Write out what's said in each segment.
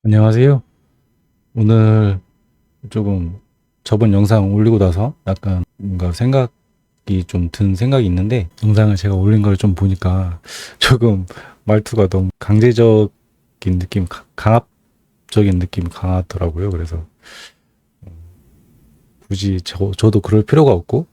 안녕하세요. 오늘 조금 저번 영상 올리고 나서 약간 뭔가 생각이 좀 든 생각이 있는데, 영상을 제가 올린 걸 좀 보니까 조금 말투가 너무 강제적인 느낌, 강압적인 느낌이 강하더라고요. 그래서 굳이 저도 그럴 필요가 없고,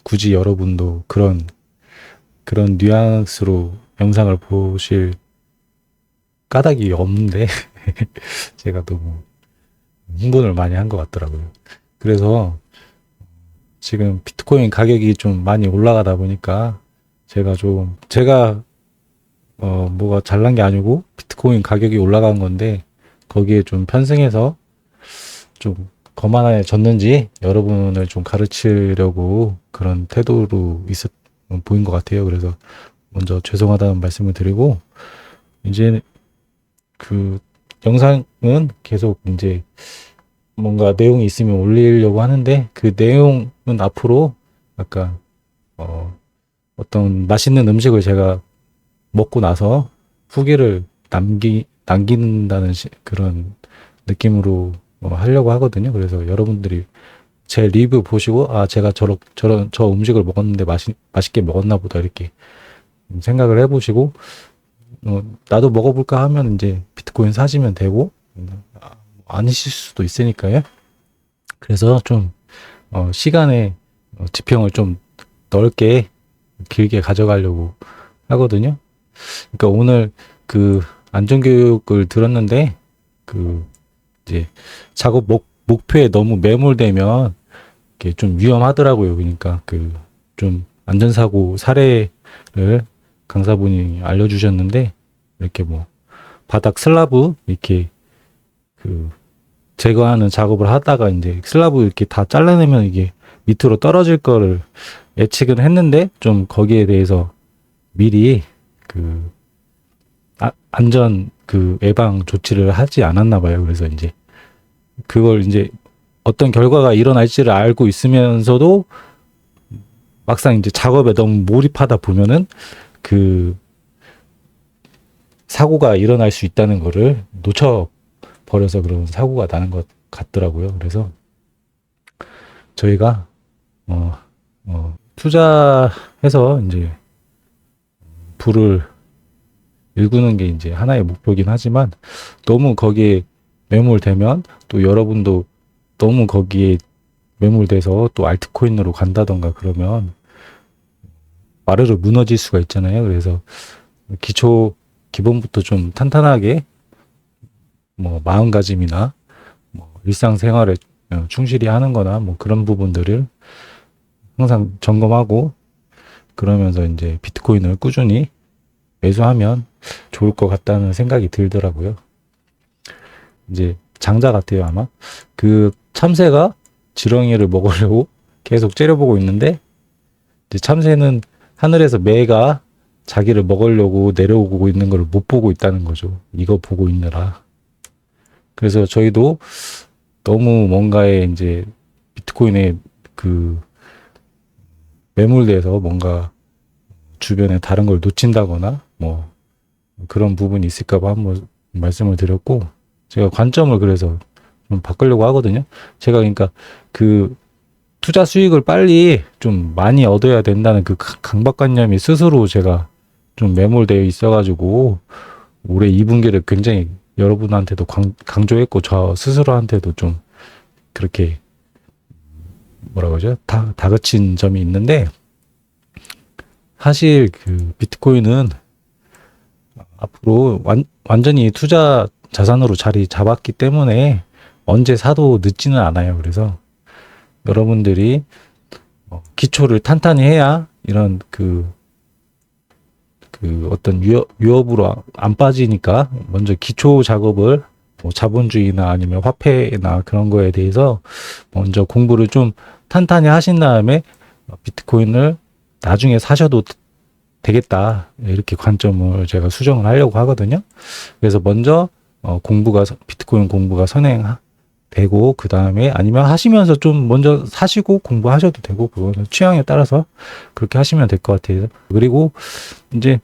굳이 여러분도 그런 뉘앙스로 영상을 보실 까닭이 없는데, 제가 너무 흥분을 많이 한 것 같더라고요. 그래서 지금 비트코인 가격이 좀 많이 올라가다 보니까 제가 뭐가 잘난 게 아니고 비트코인 가격이 올라간 건데, 거기에 좀 편승해서 좀 거만해졌는지 여러분을 좀 가르치려고 그런 태도로 보인 것 같아요. 그래서 먼저 죄송하다는 말씀을 드리고, 이제 그 영상은 계속 이제 뭔가 내용이 있으면 올리려고 하는데, 그 내용은 앞으로 약간 어, 어떤 맛있는 음식을 제가 먹고 나서 후기를 남긴다는 그런 느낌으로 하려고 하거든요. 그래서 여러분들이 제 리뷰 보시고, 아, 제가 저 음식을 먹었는데 맛있게 먹었나 보다, 이렇게 생각을 해보시고, 나도 먹어볼까 하면 이제 비트코인 사시면 되고, 아니실 수도 있으니까요. 그래서 좀, 시간의 지평을 좀 넓게, 길게 가져가려고 하거든요. 그러니까 오늘 그 안전교육을 들었는데, 그 이제 작업 목표에 너무 매몰되면 이게 좀 위험하더라고요. 그러니까 그 좀 안전사고 사례를 강사분이 알려주셨는데, 이렇게 뭐 바닥 슬라브 이렇게 그 제거하는 작업을 하다가 이제 슬라브 이렇게 다 잘라내면 이게 밑으로 떨어질 거를 예측은 했는데, 좀 거기에 대해서 미리 그 안전 그 예방 조치를 하지 않았나 봐요. 그래서 이제 그걸 이제 어떤 결과가 일어날지를 알고 있으면서도 막상 이제 작업에 너무 몰입하다 보면은 그 사고가 일어날 수 있다는 거를 놓쳐 버려서 그런 사고가 나는 것 같더라고요. 그래서 저희가 어, 투자해서 이제 부를 일구는 게 이제 하나의 목표긴 하지만, 너무 거기에 매몰되면 또 여러분도 너무 거기에 매몰돼서 또 알트코인으로 간다던가 그러면 마르르 무너질 수가 있잖아요. 그래서 기본부터 좀 탄탄하게 뭐 마음가짐이나 뭐 일상생활에 충실히 하는 거나 뭐 그런 부분들을 항상 점검하고, 그러면서 이제 비트코인을 꾸준히 매수하면 좋을 것 같다는 생각이 들더라고요. 이제 장자 같아요, 아마. 그 참새가 지렁이를 먹으려고 계속 째려보고 있는데, 이제 참새는 하늘에서 매가 자기를 먹으려고 내려오고 있는 걸 못 보고 있다는 거죠. 이거 보고 있느라. 그래서 저희도 너무 뭔가에 이제 비트코인에 그 매몰돼서 뭔가 주변에 다른 걸 놓친다거나 뭐 그런 부분이 있을까봐 한번 말씀을 드렸고, 제가 관점을 그래서 좀 바꾸려고 하거든요. 제가 그러니까 그 투자 수익을 빨리 좀 많이 얻어야 된다는 그 강박관념이 스스로 제가 좀 매몰되어 있어가지고 올해 2분기를 굉장히 여러분한테도 강조했고, 저 스스로한테도 좀 그렇게 뭐라 그러죠? 다그친 점이 있는데, 사실 그 비트코인은 앞으로 완전히 투자 자산으로 자리 잡았기 때문에 언제 사도 늦지는 않아요. 그래서 여러분들이 기초를 탄탄히 해야 이런 그 어떤 위협으로 안 빠지니까, 먼저 기초 작업을 뭐 자본주의나 아니면 화폐나 그런 거에 대해서 먼저 공부를 좀 탄탄히 하신 다음에 비트코인을 나중에 사셔도 되겠다, 이렇게 관점을 제가 수정을 하려고 하거든요. 그래서 먼저 비트코인 공부가 선행되고, 그 다음에 아니면 하시면서 좀 먼저 사시고 공부하셔도 되고, 그거는 취향에 따라서 그렇게 하시면 될 것 같아요. 그리고 이제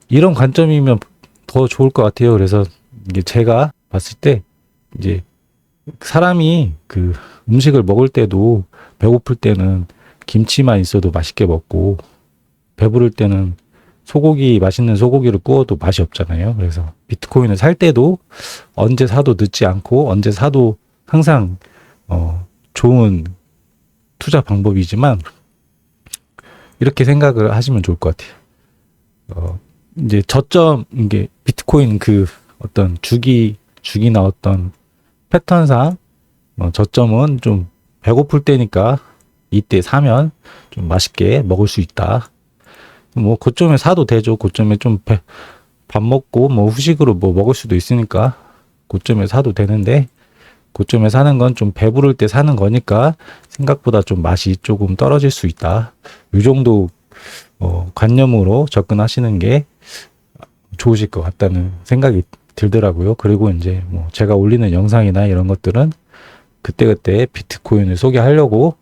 이런 관점이면 더 좋을 것 같아요. 그래서 이게 제가 봤을 때 이제 사람이 그 음식을 먹을 때도 배고플 때는 김치만 있어도 맛있게 먹고 배부를 때는 맛있는 소고기를 구워도 맛이 없잖아요. 그래서 비트코인을 살 때도 언제 사도 늦지 않고 언제 사도 항상 좋은 투자 방법이지만 이렇게 생각을 하시면 좋을 것 같아요. 이제 이게 비트코인 그 어떤 주기나 어떤 패턴상 저점은 좀 배고플 때니까 이때 사면 좀 맛있게 먹을 수 있다. 뭐 고점에 사도 되죠. 고점에 좀 밥 먹고 뭐 후식으로 뭐 먹을 수도 있으니까 고점에 사도 되는데 고점에 사는 건 좀 배부를 때 사는 거니까 생각보다 좀 맛이 조금 떨어질 수 있다. 이 정도 관념으로 접근하시는 게 좋으실 것 같다는 생각이 들더라고요. 그리고 이제 뭐 제가 올리는 영상이나 이런 것들은 그때그때 비트코인을 소개하려고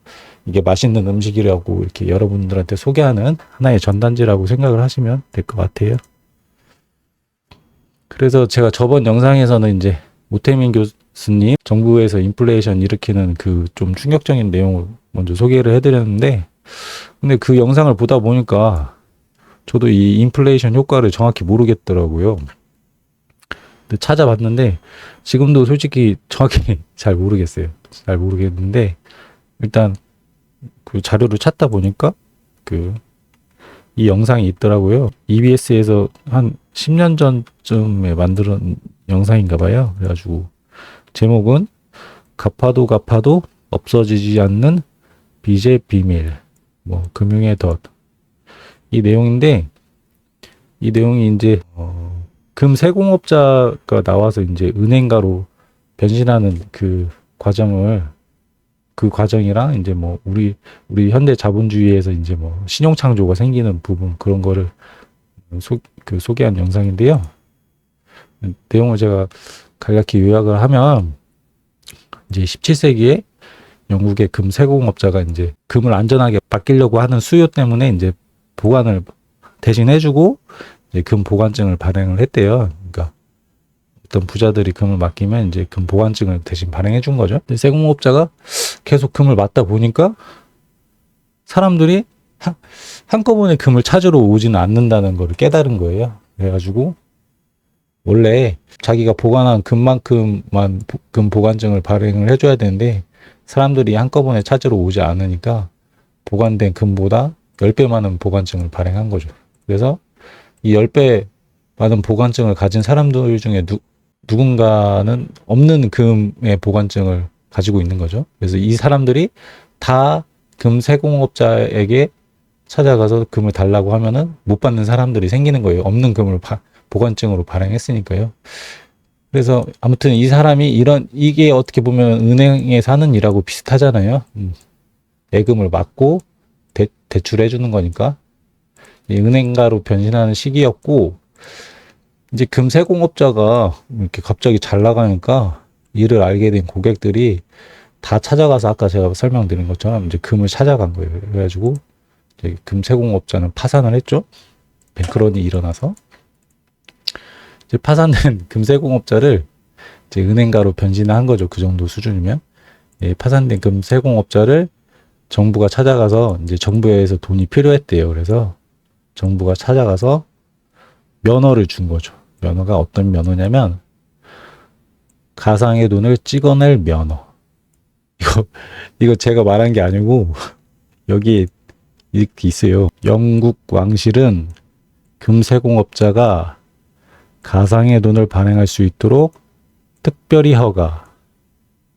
이게 맛있는 음식이라고 이렇게 여러분들한테 소개하는 하나의 전단지라고 생각을 하시면 될 것 같아요. 그래서 제가 저번 영상에서는 이제 오태민 교수님 정부에서 인플레이션 일으키는 그 좀 충격적인 내용을 먼저 소개를 해드렸는데, 근데 그 영상을 보다 보니까 저도 이 인플레이션 효과를 정확히 모르겠더라고요. 근데 찾아봤는데 지금도 솔직히 정확히 잘 모르겠어요. 잘 모르겠는데 일단 그 자료를 찾다 보니까 이 영상이 있더라고요. EBS에서 한 10년 전쯤에 만든 영상인가 봐요. 그래가지고 제목은 갚아도 없어지지 않는 빚의 비밀, 뭐 금융의 덫, 이 내용인데, 이 내용이 이제 금세공업자가 나와서 이제 은행가로 변신하는 그 과정이랑 이제 뭐 우리 현대 자본주의에서 이제 뭐 신용창조가 생기는 부분, 그런 거를 소개한 영상인데요. 내용을 제가 간략히 요약을 하면, 이제 17세기에 영국의 금세공업자가 이제 금을 안전하게 맡기려고 하는 수요 때문에 이제 보관을 대신 해주고 이제 금 보관증을 발행을 했대요. 그러니까 어떤 부자들이 금을 맡기면 이제 금 보관증을 대신 발행해 준 거죠. 근데 세공업자가 계속 금을 맡다 보니까 사람들이 한꺼번에 금을 찾으러 오지는 않는다는 걸 깨달은 거예요. 그래가지고 원래 자기가 보관한 금만큼만 금 보관증을 발행을 해줘야 되는데 사람들이 한꺼번에 찾으러 오지 않으니까 보관된 금보다 10배 많은 보관증을 발행한 거죠. 그래서 이 10배 많은 보관증을 가진 사람들 중에 누군가는 없는 금의 보관증을 가지고 있는 거죠. 그래서 이 사람들이 다 금세공업자에게 찾아가서 금을 달라고 하면은 못 받는 사람들이 생기는 거예요. 없는 금을 보관증으로 발행했으니까요. 그래서 아무튼 이 사람이 이게 어떻게 보면 은행에 사는 일하고 비슷하잖아요. 예금을 막고 대출해 주는 거니까. 은행가로 변신하는 시기였고, 이제 금세공업자가 이렇게 갑자기 잘 나가니까 이를 알게 된 고객들이 다 찾아가서 아까 제가 설명드린 것처럼 이제 금을 찾아간 거예요. 그래가지고 이제 금세공업자는 파산을 했죠. 뱅크런이 일어나서. 이제 파산된 금세공업자를 이제 은행가로 변신한 거죠. 그 정도 수준이면. 예, 파산된 금세공업자를 정부가 찾아가서 이제 정부에서 돈이 필요했대요. 그래서 정부가 찾아가서 면허를 준 거죠. 면허가 어떤 면허냐면 가상의 돈을 찍어낼 면허. 이거 제가 말한 게 아니고 여기 이렇게 있어요. 영국 왕실은 금세공업자가 가상의 돈을 발행할 수 있도록 특별히 허가.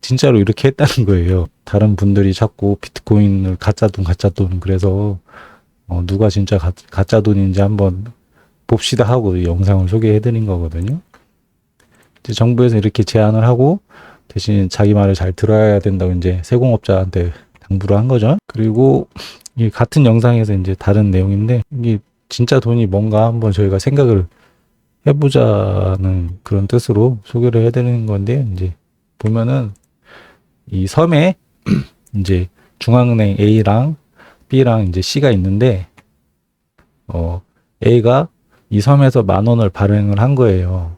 진짜로 이렇게 했다는 거예요. 다른 분들이 자꾸 비트코인을 가짜돈 그래서 누가 진짜 가짜돈인지 한번 봅시다 하고 이 영상을 소개해드린 거거든요. 이제 정부에서 이렇게 제안을 하고 대신 자기 말을 잘 들어야 된다고 이제 세공업자한테 당부를 한 거죠. 그리고 이 같은 영상에서 이제 다른 내용인데, 이게 진짜 돈이 뭔가 한번 저희가 생각을 해보자는 그런 뜻으로 소개를 해드리는 건데, 이제 보면은 이 섬에 이제 중앙은행 A랑 B랑 이제 C가 있는데, A가 이 섬에서 10,000원을 발행을 한 거예요.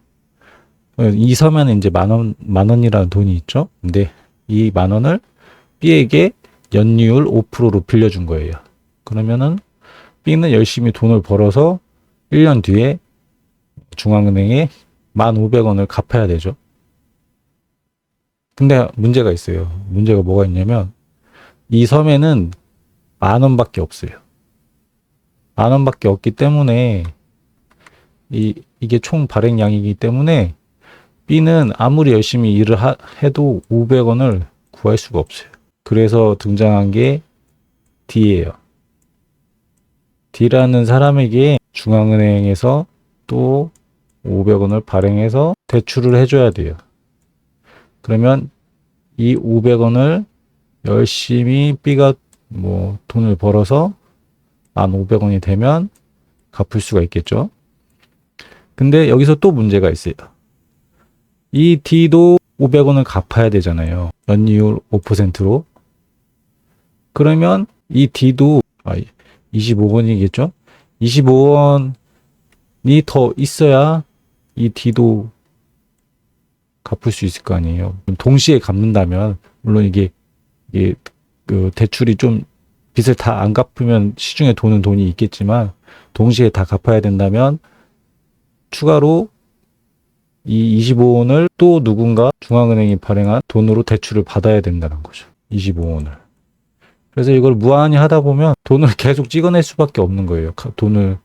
이 서면에 이제 만 원이라는 돈이 있죠. 근데 이 만 원을 B에게 연이율 5%로 빌려준 거예요. 그러면은 B는 열심히 돈을 벌어서 1년 뒤에 중앙은행에 1,500원을 갚아야 되죠. 근데 문제가 있어요. 문제가 뭐가 있냐면 이 섬에는 10,000원밖에 없어요. 10,000원밖에 없기 때문에 이게 총 발행량이기 때문에 B는 아무리 열심히 일을 해도 500원을 구할 수가 없어요. 그래서 등장한 게 D예요. D라는 사람에게 중앙은행에서 또 500원을 발행해서 대출을 해줘야 돼요. 그러면 이 500원을 열심히 B가 뭐 돈을 벌어서 1,500원이 되면 갚을 수가 있겠죠. 근데 여기서 또 문제가 있어요. 이 D도 500원을 갚아야 되잖아요. 연이율 5%로. 그러면 이 D도 25원이겠죠? 25원이 더 있어야 이 D도 갚을 수 있을 거 아니에요. 동시에 갚는다면 물론 이게 그 대출이 좀 빚을 다 안 갚으면 시중에 돈이 있겠지만 동시에 다 갚아야 된다면 추가로 이 25원을 또 누군가 중앙은행이 발행한 돈으로 대출을 받아야 된다는 거죠. 25원을. 그래서 이걸 무한히 하다 보면 돈을 계속 찍어낼 수밖에 없는 거예요. 돈을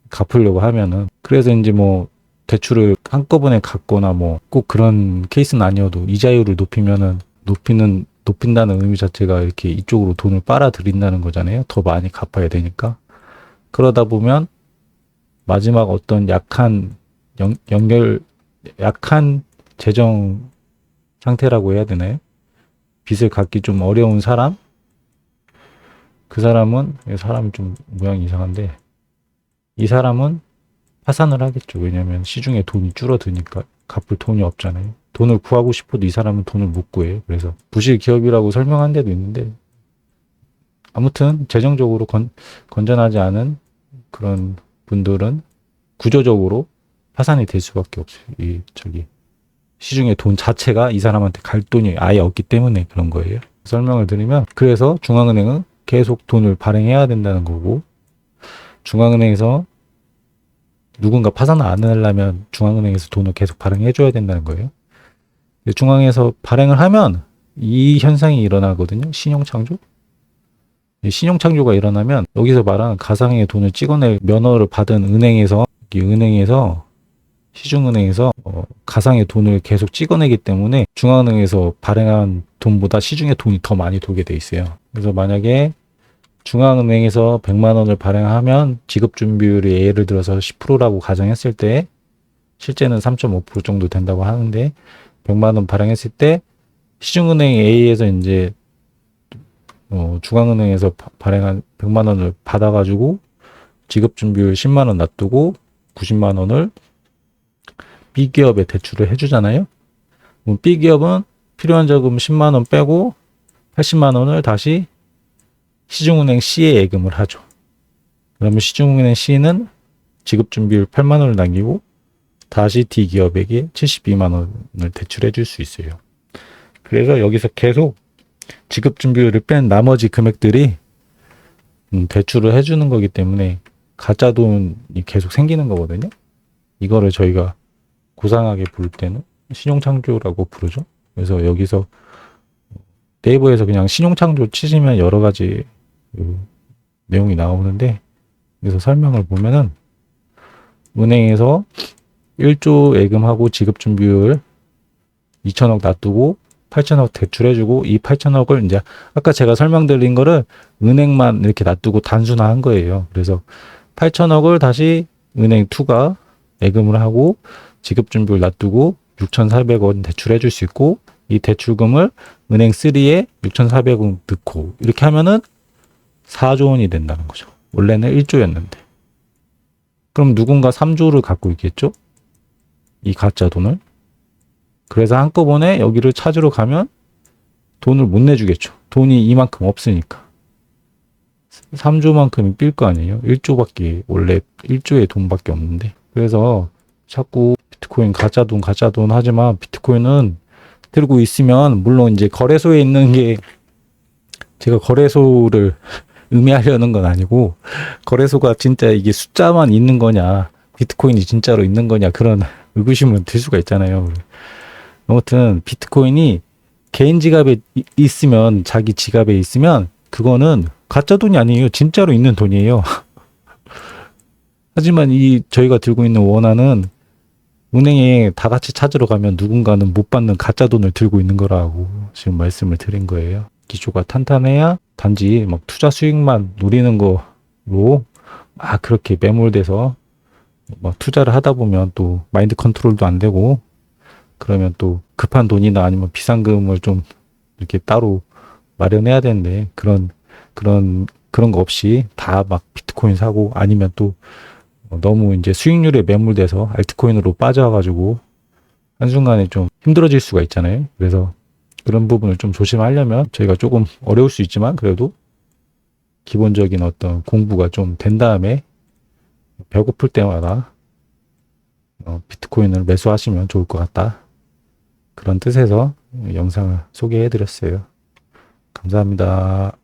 갚으려고 하면은. 그래서 이제 뭐 대출을 한꺼번에 갚거나 뭐 꼭 그런 케이스는 아니어도 이자율을 높인다는 의미 자체가 이렇게 이쪽으로 돈을 빨아들인다는 거잖아요. 더 많이 갚아야 되니까. 그러다 보면 마지막 어떤 약한 재정 상태라고 해야 되나요? 빚을 갚기 좀 어려운 사람이 좀 모양이 이상한데 이 사람은 파산을 하겠죠. 왜냐하면 시중에 돈이 줄어드니까 갚을 돈이 없잖아요. 돈을 구하고 싶어도 이 사람은 돈을 못 구해요. 그래서 부실 기업이라고 설명한 데도 있는데 아무튼 재정적으로 건전하지 않은 그런 분들은 구조적으로 파산이 될 수밖에 없어요. 시중에 돈 자체가 이 사람한테 갈 돈이 아예 없기 때문에 그런 거예요. 설명을 드리면 그래서 중앙은행은 계속 돈을 발행해야 된다는 거고 중앙은행에서 누군가 파산을 안 하려면 중앙은행에서 돈을 계속 발행해줘야 된다는 거예요. 중앙에서 발행을 하면 이 현상이 일어나거든요. 신용창조. 신용창조가 일어나면 여기서 말하는 가상의 돈을 찍어낼 면허를 받은 은행에서 시중은행에서 가상의 돈을 계속 찍어내기 때문에 중앙은행에서 발행한 돈보다 시중에 돈이 더 많이 돌게 돼 있어요. 그래서 만약에 중앙은행에서 100만 원을 발행하면 지급준비율이 예를 들어서 10%라고 가정했을 때 실제는 3.5% 정도 된다고 하는데 100만 원 발행했을 때 시중은행 A에서 이제 중앙은행에서 발행한 100만 원을 받아가지고 지급준비율 10만 원 놔두고 90만 원을 B기업에 대출을 해주잖아요. 그럼 B기업은 필요한 자금 10만 원 빼고 80만 원을 다시 시중은행 C에 예금을 하죠. 그러면 시중은행 C는 지급준비율 8만 원을 남기고 다시 D기업에게 72만 원을 대출해 줄 수 있어요. 그래서 여기서 계속 지급준비율을 뺀 나머지 금액들이 대출을 해주는 거기 때문에 가짜 돈이 계속 생기는 거거든요. 이거를 저희가 고상하게 부를 때는 신용창조라고 부르죠. 그래서 여기서 네이버에서 그냥 신용창조 치시면 여러 가지 내용이 나오는데 그래서 설명을 보면은 은행에서 1조 예금하고 지급준비율 2천억 놔두고 8천억 대출해주고 이 8천억을 이제 아까 제가 설명드린 거를 은행만 이렇게 놔두고 단순화한 거예요. 그래서 8천억을 다시 은행 2가 예금을 하고 지급준비율 놔두고 6,400원 대출해줄 수 있고 이 대출금을 은행 3에 6,400원 넣고 이렇게 하면은 4조 원이 된다는 거죠. 원래는 1조였는데. 그럼 누군가 3조를 갖고 있겠죠? 이 가짜 돈을. 그래서 한꺼번에 여기를 찾으러 가면 돈을 못 내주겠죠. 돈이 이만큼 없으니까. 3조만큼이 삘 거 아니에요. 1조의 돈밖에 없는데. 그래서 자꾸 비트코인 가짜 돈 하지만 비트코인은 들고 있으면 물론 이제 거래소에 있는 게 제가 거래소를 의미하려는 건 아니고 거래소가 진짜 이게 숫자만 있는 거냐 비트코인이 진짜로 있는 거냐 그런 의구심은 들 수가 있잖아요. 아무튼 비트코인이 개인 지갑에 있으면 자기 지갑에 있으면 그거는 가짜 돈이 아니에요. 진짜로 있는 돈이에요. 하지만 이 저희가 들고 있는 원화는 은행에 다 같이 찾으러 가면 누군가는 못 받는 가짜 돈을 들고 있는 거라고 지금 말씀을 드린 거예요. 기초가 탄탄해야 단지 막 투자 수익만 노리는 거로 막 그렇게 매몰돼서 막 투자를 하다 보면 또 마인드 컨트롤도 안 되고 그러면 또 급한 돈이나 아니면 비상금을 좀 이렇게 따로 마련해야 되는데 그런 거 없이 다 막 비트코인 사고 아니면 또 너무 이제 수익률에 매몰돼서 알트코인으로 빠져가지고 한순간에 좀 힘들어질 수가 있잖아요. 그래서 그런 부분을 좀 조심하려면 저희가 조금 어려울 수 있지만 그래도 기본적인 어떤 공부가 좀 된 다음에 배고플 때마다 비트코인을 매수하시면 좋을 것 같다. 그런 뜻에서 영상을 소개해 드렸어요. 감사합니다.